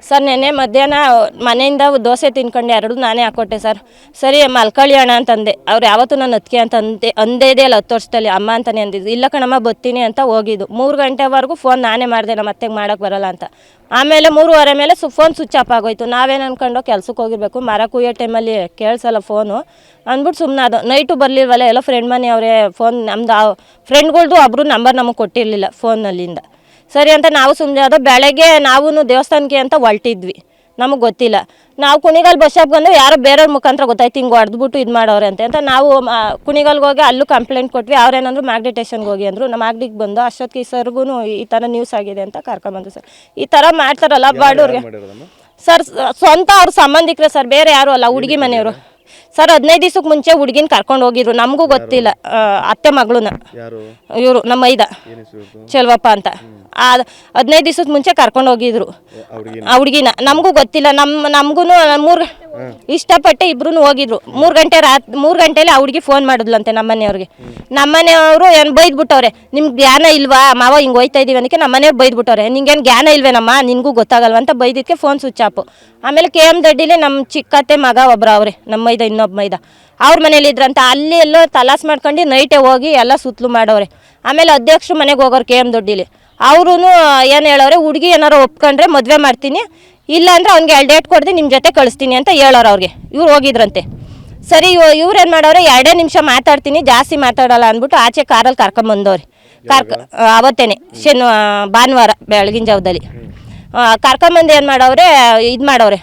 Sir ನೆನ್ನೆ ಮಧ್ಯಾಹ್ನ ಮನೆಯಿಂದ ದೋಸೆ ತಿನ್ಕೊಂಡು ಎರಡು ನಾನೇ ಹಾಕ್ಕೊಟ್ಟೆ ಸರ್. ಸರಿ ಮಲ್ಕೊಳ್ಳಿ ಅಣ್ಣ ಅಂತಂದೆ. ಅವ್ರು ಯಾವತ್ತೂ ನಾನು ಅದಕ್ಕೆ ಅಂತ ಅಂದೇದೇ ಅಲ್ಲ 10 ವರ್ಷದಲ್ಲಿ ಅಮ್ಮ ಅಂತಲೇ ಅಂದಿದ್ದು. ಇಲ್ಲ ಕಣಮ್ಮ ಬರ್ತೀನಿ ಅಂತ ಹೋಗಿದ್ದು. 3 ಗಂಟೆವರೆಗೂ ಫೋನ್ ನಾನೇ ಮಾಡಿದೆ, ನಮ್ಮ ಅತ್ತೆಗೆ ಮಾಡೋಕ್ಕೆ ಬರೋಲ್ಲ ಅಂತ. ಆಮೇಲೆ 3:15 ಮೇಲೆ ಫೋನ್ ಸ್ವಿಚ್ ಆಫ್ ಆಗೋಯ್ತು. ನಾವೇನು ಅಂದ್ಕೊಂಡು ಕೆಲ್ಸಕ್ಕೆ ಹೋಗಿರ್ಬೇಕು, ಮರ ಕುಯ್ಯೋ ಟೈಮಲ್ಲಿ ಕೇಳಿಸಲ್ಲ ಫೋನು ಅಂದ್ಬಿಟ್ಟು ಸುಮ್ಮನೆ ಅದು. ನೈಟು ಬರಲಿಲ್ವಲ್ಲ, ಎಲ್ಲ ಫ್ರೆಂಡ್ ಮನೆಯವರೇ ಫೋನ್ ನಮ್ದು ಫ್ರೆಂಡ್ಗಳ್ದು ಒಬ್ಬರು ನಂಬರ್ ನಮಗೆ ಕೊಟ್ಟಿರಲಿಲ್ಲ ಫೋನಲ್ಲಿಂದ. ಸರಿ ಅಂತ ನಾವು ಸುಮ್ಮನೆ ಅದು. ಬೆಳಗ್ಗೆ ನಾವು ದೇವಸ್ಥಾನಕ್ಕೆ ಅಂತ ಹೊರಟಿದ್ವಿ, ನಮಗೆ ಗೊತ್ತಿಲ್ಲ. ನಾವು ಕುಣಿಗಲ್ ಬಸ್ ಸ್ಟಾಪ್ಗೆ ಬಂದು ಯಾರೋ ಬೇರೆಯವ್ರ ಮುಖಾಂತರ ಗೊತ್ತಾಯ್ತು ಹಿಂಗೆ ಹೊಡೆದ್ಬಿಟ್ಟು ಇದು ಮಾಡೋರೆ ಅಂತ ನಾವು ಕುಣಿಗಲ್ಗೆ ಹೋಗಿ ಅಲ್ಲೂ ಕಂಪ್ಲೇಂಟ್ ಕೊಟ್ವಿ. ಅವ್ರೇನಂದ್ರು ಮಾಗಡಿ ಸ್ಟೇಷನ್ಗೆ ಹೋಗಿ ಅಂದರು. ನಮ್ಮ ಮಾಗಡಿಗೆ ಬಂದು ಅಷ್ಟೊತ್ತಿಗೆ ಸರ್ಗೂ ಈ ಥರ ನ್ಯೂಸ್ ಆಗಿದೆ ಅಂತ ಕರ್ಕೊಂಬಂದು. ಸರ್ ಈ ಥರ ಮಾಡ್ತಾರಲ್ಲ ಬಾಡೋರಿಗೆ ಸರ್, ಸ್ವಂತ ಅವ್ರ ಸಂಬಂಧಿಕರೇ ಸರ್, ಬೇರೆ ಯಾರು ಅಲ್ಲ, ಹುಡುಗಿ ಮನೆಯವರು ಸರ್. 15 ದಿವಸಕ್ಕೆ ಮುಂಚೆ ಹುಡುಗಿನ ಕರ್ಕೊಂಡು ಹೋಗಿದ್ರು, ನಮಗೂ ಗೊತ್ತಿಲ್ಲ. ಅತ್ತೆ ಮಗಳನ್ನ ಇವರು ನಮ್ಮ ಮೈದ ಚೆಲ್ವಪ್ಪ ಅಂತ 15 ದಿವಸದ ಮುಂಚೆ ಕರ್ಕೊಂಡು ಹೋಗಿದ್ರು ಆ ಹುಡುಗಿನ. ನಮಗೂ ಗೊತ್ತಿಲ್ಲ. ನಮಗೂ 3 ಇಷ್ಟಪಟ್ಟೆ ಇಬ್ರು ಹೋಗಿದ್ರು. 3 ಗಂಟೆಲಿ ಆ ಹುಡುಗಿ ಫೋನ್ ಮಾಡಿದ್ಲಂತೆ ನಮ್ಮನೆಯವ್ರಿಗೆ. ನಮ್ಮನೆಯವರು ಏನು ಬೈದ್ಬಿಟ್ಟವ್ರೆ, ನಿಮ್ಗೆ ಜ್ಞಾನ ಇಲ್ವಾ ಮಾವ ಹಿಂಗೆ ಹೋಯ್ತಾ ಇದೀವಿ ಅನ್ನಕ್ಕೆ ನಮ್ಮನೆಯವ್ರು ಬೈದ್ಬಿಟ್ಟವ್ರೆ. ನಿಂಗೇನು ಜ್ಞಾನ ಇಲ್ವೇನಮ್ಮ, ನಿನಗೂ ಗೊತ್ತಾಗಲ್ವ ಅಂತ ಬೈದಿದ್ದಕ್ಕೆ ಫೋನ್ ಸ್ವಿಚ್ ಆಫ್. ಆಮೇಲೆ KM ದೊಡ್ಡಿಲಿ ನಮ್ಮ ಚಿಕ್ಕತ್ತೆ ಮಗ ಒಬ್ಬರು ಅವ್ರೆ, ನಮ್ಮ ಮೈದ ಇನ್ನೊಬ್ಬ ಮೈದ, ಅವ್ರ ಮನೇಲಿ ಇದ್ರಂತ. ಅಲ್ಲಿ ಎಲ್ಲೋ ತಲಾಸ್ ಮಾಡ್ಕೊಂಡು ನೈಟೇ ಹೋಗಿ ಎಲ್ಲ ಸುತ್ತಲೂ ಮಾಡವ್ರೆ. ಆಮೇಲೆ ಅಧ್ಯಕ್ಷರು ಮನೆಗೆ ಹೋಗೋರು KM ದೊಡ್ಡಿಲಿ. ಅವರು ಏನು ಹೇಳೋರೆ, ಹುಡುಗಿ ಏನಾರು ಒಪ್ಕೊಂಡ್ರೆ ಮದುವೆ ಮಾಡ್ತೀನಿ, ಇಲ್ಲ ಅಂದರೆ ಅವ್ನಿಗೆ 2 ಡೇಟ್ ಕೊಡ್ದು ನಿಮ್ಮ ಜೊತೆ ಕಳಿಸ್ತೀನಿ ಅಂತ ಹೇಳೋರು ಅವ್ರಿಗೆ. ಇವ್ರು ಹೋಗಿದ್ರಂತೆ. ಸರಿ ಇವ್ರು ಏನು ಮಾಡೋರೆ, 2 ನಿಮಿಷ ಮಾತಾಡ್ತೀನಿ, ಜಾಸ್ತಿ ಮಾತಾಡೋಲ್ಲ ಅಂದ್ಬಿಟ್ಟು ಆಚೆ ಕಾರಲ್ಲಿ ಕರ್ಕೊಂಬಂದವ್ರಿ. ಅವತ್ತೇನೆ ಭಾನುವಾರ ಬೆಳಗಿನ ಜಾವದಲ್ಲಿ ಕರ್ಕೊಂಬಂದು ಏನು ಮಾಡವ್ರೆ, ಇದು ಮಾಡವ್ರೆ,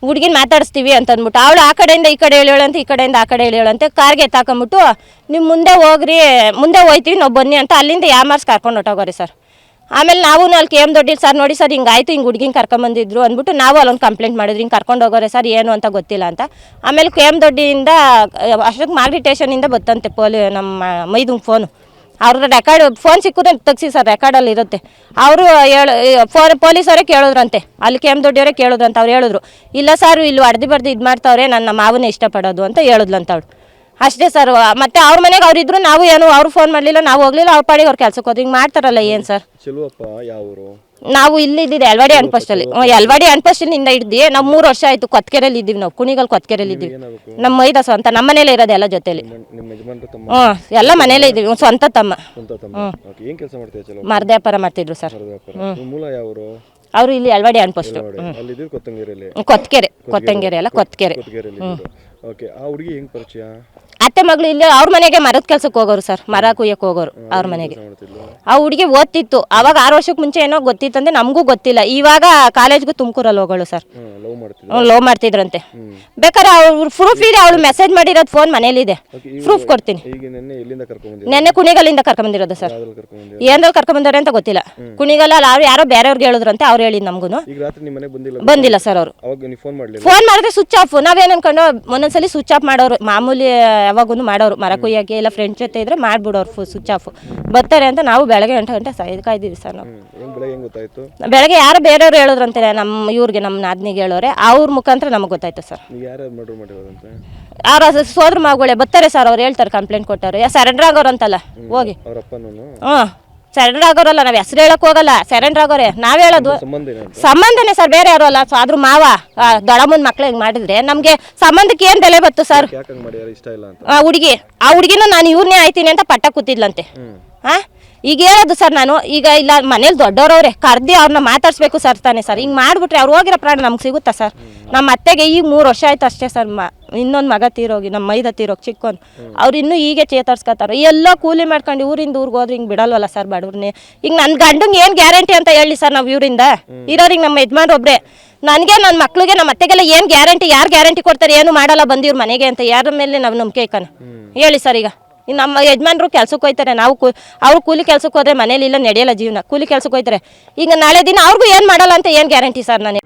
ಹುಡುಗಿನ ಮಾತಾಡಿಸ್ತೀವಿ ಅಂತಂದ್ಬಿಟ್ಟು. ಅವಳು ಆ ಕಡೆಯಿಂದ ಈ ಕಡೆ ಹೇಳೋಳಂತೆ, ಈ ಕಡೆಯಿಂದ ಆ ಕಡೆ ಹೇಳೋಳಂತೆ. ಕಾರ್ಗೆ ಎತ್ತಾಕೊಂಬಿಟ್ಟು ನೀವು ಮುಂದೆ ಹೋಗ್ರಿ, ಮುಂದೆ ಹೋಯ್ತೀವಿ ನಾವು ಬನ್ನಿ ಅಂತ ಅಲ್ಲಿಂದ ಯಾಮಾರ್ಸ್ ಕರ್ಕೊಂಡು ಹೊಟ್ಟೋಗೋರಿ ಸರ್. ಆಮೇಲೆ ನಾವು ಅಲ್ಲಿ KM ದೊಡ್ಡಿಲಿ ಸರ್ ನೋಡಿ ಸರ್ ಹಿಂಗಾಯ್ತು, ಹಿಂಗೆ ಹುಡುಗಿನ ಕರ್ಕೊಂಬಂದಿದ್ರು ಅಂದ್ಬಿಟ್ಟು ನಾವು ಅಲ್ಲೊಂದು ಕಂಪ್ಲೇಂಟ್ ಮಾಡಿದ್ರಿ, ಹಿಂಗೆ ಕರ್ಕೊಂಡು ಹೋಗೋರೆ ಸರ್, ಏನು ಅಂತ ಗೊತ್ತಿಲ್ಲ ಅಂತ. ಆಮೇಲೆ KM ದೊಡ್ಡಿಯಿಂದ ಅಷ್ಟೊತ್ತಿಗೆ ಮಾಗಡಿ ಸ್ಟೇಷನಿಂದ ಬತ್ತಂತೆ ನಮ್ಮ ಮೈದುಂಗೆ ಫೋನು. ಅವ್ರ ರೆಕಾರ್ಡ್ ಫೋನ್ ಸಿಕ್ಕಿದ್ರೆ ತೆಗ್ಸಿ ಸರ್, ರೆಕಾರ್ಡಲ್ಲಿ ಇರುತ್ತೆ. ಅವರು ಪೊಲೀಸವರೇ ಕೇಳಿದ್ರಂತೆ, ಅಲ್ಲಿ KM ದೊಡ್ಡಿಯವರೇ ಕೇಳಿದ್ರಂತ. ಅವ್ರು ಹೇಳಿದ್ರು, ಇಲ್ಲ ಸರ್ ಇಲ್ಲಿ ಹೊಡೆದು ಬರ್ದು ಇದು ಮಾಡ್ತಾವ್ರೆ, ನನ್ನ ಮಾವನೇ ಇಷ್ಟಪಡೋದು ಅಂತ ಹೇಳಿದ್ಲಂತ ಅವಳು. ಅಷ್ಟೇ ಸರ್. ಮತ್ತು ಅವ್ರ ಮನೆಗೆ ಅವ್ರಿದ್ರು, ನಾವು ಏನು ಅವ್ರು ಫೋನ್ ಮಾಡಲಿಲ್ಲ, ನಾವು ಹೋಗಲಿಲ್ಲ, ಅವ್ರ ಪಾಡಿಗೆ ಅವ್ರು ಕೆಲ್ಸಕ್ಕೆ ಹೋದ್ರು. ಹಿಂಗೆ ಮಾಡ್ತಾರಲ್ಲ ಏನು ಸರ್. ನಾವು ಇಲ್ಲಿದ್ದಿದ್ದು ಯಲ್ವಾಡಿ ಅನ್ಪೋಸ್ಟಲ್ಲಿ. ಯಲ್ವಾಡಿ ಅನ್ಪೋಸ್ಟಲ್ಲಿಂದ ಹಿಡ್ದು ನಾವು 3 ವರ್ಷ ಆಯಿತು ಕೊತ್ಕೆರೆಯಲ್ಲಿ ಇದ್ದೀವಿ. ನಾವು ಕುಣಿಗಲ್ ಕೊತ್ಕೆರೆಯಲ್ಲಿ ಇದ್ದೀವಿ. ನಮ್ಮ ಮೈದ ಸ್ವಂತ, ನಮ್ಮ ಮನೇಲೇ ಇರೋದು ಎಲ್ಲ ಜೊತೆಲಿ. ಎಲ್ಲ ಮನೇಲೇ ಇದ್ದೀವಿ. ಸ್ವಂತ ತಮ್ಮ. ಮರದ ವ್ಯಾಪಾರ ಮಾಡ್ತಿದ್ರು ಸರ್. ಅವರು ಇಲ್ಲಿ ಯಲ್ವಾಡಿ ಅನ್ಪೋಸ್ಟ್, ಕೊತ್ತಂಗೆರೆ ಎಲ್ಲ ಕೊತ್ಕೆರೆ. ಅತ್ತೆ ಮಗಳು ಇಲ್ಲಿ ಅವ್ರ ಮನೆಗೆ ಮರದ ಕೆಲ್ಸಕ್ಕೆ ಹೋಗೋರು ಸರ್, ಮರ ಕುಯ್ಯಕ್ಕೆ ಹೋಗೋರು ಅವ್ರ ಮನೆಗೆ. ಆ ಹುಡುಗಿ ಓದ್ತಿತ್ತು ಅವಾಗ. 6 ವರ್ಷಕ್ಕೆ ಮುಂಚೆ ಏನೋ ಗೊತ್ತಿತ್ತಂದ್ರೆ, ನಮಗೂ ಗೊತ್ತಿಲ್ಲ. ಇವಾಗ ಕಾಲೇಜ್ಗೂ ತುಮಕೂರಲ್ಲಿ ಹೋಗೋಳು ಸರ್. ಲವ್ ಮಾಡ್ತಿದ್ರಂತೆ. ಬೇಕಾದ್ರೆ ಅವ್ರು ಪ್ರೂಫ್ ಇದೆ, ಅವಳು ಮೆಸೇಜ್ ಮಾಡಿರೋದು ಫೋನ್ ಮನೇಲಿದೆ, ಪ್ರೂಫ್ ಕೊಡ್ತೀನಿ. ನೆನ್ನೆ ಕುಣಿಗಲ್ಲಿಂದ ಕರ್ಕೊಂಬಂದಿರೋದು ಸರ್. ಏನ್ರಲ್ಲಿ ಕರ್ಕೊಂಬಂದವ್ರೆ ಅಂತ ಗೊತ್ತಿಲ್ಲ. ಕುಣಿಗಲ್ಲಲ್ಲಿ ಅವ್ರು ಯಾರೋ ಬೇರೆಯವ್ರಿಗೆ ಹೇಳಿದ್ರಂತೆ, ಅವ್ರು ಹೇಳಿದ್ ನಮಗೂ ಬಂದಿಲ್ಲ ಸರ್. ಅವರು ಫೋನ್ ಮಾಡಿದ್ರೆ ಸ್ವಿಚ್ ಆಫ್. ನಾವೇನು ಅನ್ಕೊಂಡು ಒಂದೊಂದ್ಸಲಿ ಸ್ವಿಚ್ ಆಫ್ ಮಾಡೋರು, ಮಾಮೂಲಿ ಯಾವಾಗೂ ಮಾಡೋರು. ಮರ ಕುಯ್ಯಕ್ಕೆ ಎಲ್ಲ ಫ್ರೆಂಡ್ಸ್ ಜೊತೆ ಇದ್ರೆ ಮಾಡ್ಬಿಡೋರು ಸ್ವಿಚ್ ಆಫ್. ಬರ್ತಾರೆ ಅಂತ ನಾವು ಬೆಳಗ್ಗೆ 8 ಗಂಟೆ ಕಾಯ್ದಿದ್ದೀವಿ ಸರ್. ನಾವು ಬೆಳಗ್ಗೆ ಯಾರು ಬೇರೆಯವ್ರು ಹೇಳಿದ್ರಂತೆ, ನಮ್ಮ ಇವ್ರಿಗೆ, ನಮ್ಮ ನಾದ್ನಿಗೆ ಹೇಳೋರೆ, ಅವ್ರ ಮುಖಾಂತರ ನಮಗೆ ಗೊತ್ತಾಯ್ತು ಸರ್. ಅವ್ರ ಸೋದ್ರ ಮಗಳೇ ಬರ್ತಾರೆ ಸರ್, ಅವ್ರು ಹೇಳ್ತಾರೆ, ಕಂಪ್ಲೇಂಟ್ ಕೊಟ್ಟವ್ರು. ಸರೆಂಡರ್ ಆಗೋರು ಅಂತಲ್ಲ, ಹೋಗಿ. ಸರೆಂಡರ್ ಆಗೋರಲ್ಲ, ನಾವು ಹೆಸರು ಹೇಳಕ್ ಹೋಗಲ್ಲ, ಸರೆಂಡರ್ ಆಗೋರೆ. ನಾವ್ ಹೇಳೋದು ಸಂಬಂಧನೇ ಸರ್, ಬೇರೆ ಯಾರು ಅಲ್ಲ. ಆದ್ರೂ ಮಾವ ದೊಡ್ಡಮ್ಮನ ಮಕ್ಳು ಹಿಂಗ್ ಮಾಡಿದ್ರೆ ನಮ್ಗೆ ಸಂಬಂಧಕ್ಕೆ ಏನ್ ಬೆಲೆ ಬತ್ತು ಸರ್. ಆ ಹುಡುಗಿನೂ ನಾನು ಇವ್ರನ್ನೇ ಆಯ್ತೀನಿ ಅಂತ ಪಟ್ಟ ಕೂತಿದ್ಲಂತೆ. ಈಗ ಹೇಳೋದು ಸರ್ ನಾನು, ಈಗ ಇಲ್ಲ ಮನೇಲಿ ದೊಡ್ಡವ್ರವ್ರೆ, ಕರ್ದಿ ಅವ್ರನ್ನ ಮಾತಾಡ್ಸ್ಬೇಕು ಸರ್ ತಾನೆ ಸರ್. ಹಿಂಗೆ ಮಾಡಿಬಿಟ್ರೆ ಅವ್ರು ಹೋಗಿರೋ ಪ್ರಾಣ ನಮ್ಗೆ ಸಿಗುತ್ತಾ ಸರ್. ನಮ್ಮ ಅತ್ತೆಗೆ ಈಗ 3 ವರ್ಷ ಆಯ್ತು ಅಷ್ಟೇ ಸರ್. ಇನ್ನೊಂದು ಮಗ ತೀರೋಗಿ, ನಮ್ಮ ಮೈದ ತೀರೋಗಿ ಚಿಕ್ಕೋನು. ಅವ್ರು ಇನ್ನೂ ಹೀಗೆ ಚೇತರಿಸ್ಕೊತಾರೆ. ಎಲ್ಲೋ ಕೂಲಿ ಮಾಡ್ಕೊಂಡು ಊರಿಂದ ಊರಿಗೆ ಹೋದ್ರೆ ಹಿಂಗೆ ಬಿಡಲ್ವಲ್ಲ ಸರ್ ಬಡವ್ರನ್ನೇ. ಈಗ ನನ್ನ ಗಂಡಂಗೆ ಏನು ಗ್ಯಾರಂಟಿ ಅಂತ ಹೇಳಿ ಸರ್. ನಾವು ಇವರಿಂದ ಇರೋರಿಗೆ ನಮ್ಮ ಯಜಮಾನ್ರು ಒಬ್ಬರೇ. ನನಗೆ ನನ್ನ ಮಕ್ಳಿಗೆ ನಮ್ಮ ಅತ್ತೆಗೆಲ್ಲ ಏನು ಗ್ಯಾರಂಟಿ, ಯಾರು ಗ್ಯಾರಂಟಿ ಕೊಡ್ತಾರೆ, ಏನು ಮಾಡಲ್ಲ ಬಂದಿವ್ರ ಮನೆಗೆ ಅಂತ ಯಾರ ಮೇಲೆ ನಾವು ನಂಬಿಕೆ ಇಕ್ಕಾನ ಹೇಳಿ ಸರ್. ಈಗ ನಮ್ಮ ಯಜಮಾನ್ರು ಕೆಲ್ಸಕ್ಕೆ ಹೋಯ್ತಾರೆ, ನಾವು ಅವ್ರು ಕೂಲಿ ಕೆಲ್ಸಕ್ಕೆ ಹೋದ್ರೆ ಮನೇಲಿ ಇಲ್ಲ ನಡೆಯಲ್ಲ ಜೀವನ. ಕೂಲಿ ಕೆಲ್ಸಕ್ಕೆ ಹೋಯ್ತಾರೆ. ಈಗ ನಾಳೆ ದಿನ ಅವ್ರಿಗೂ ಏನು ಮಾಡಲ್ಲ ಅಂತ ಏನು ಗ್ಯಾರಂಟಿ ಸರ್. ನಾನು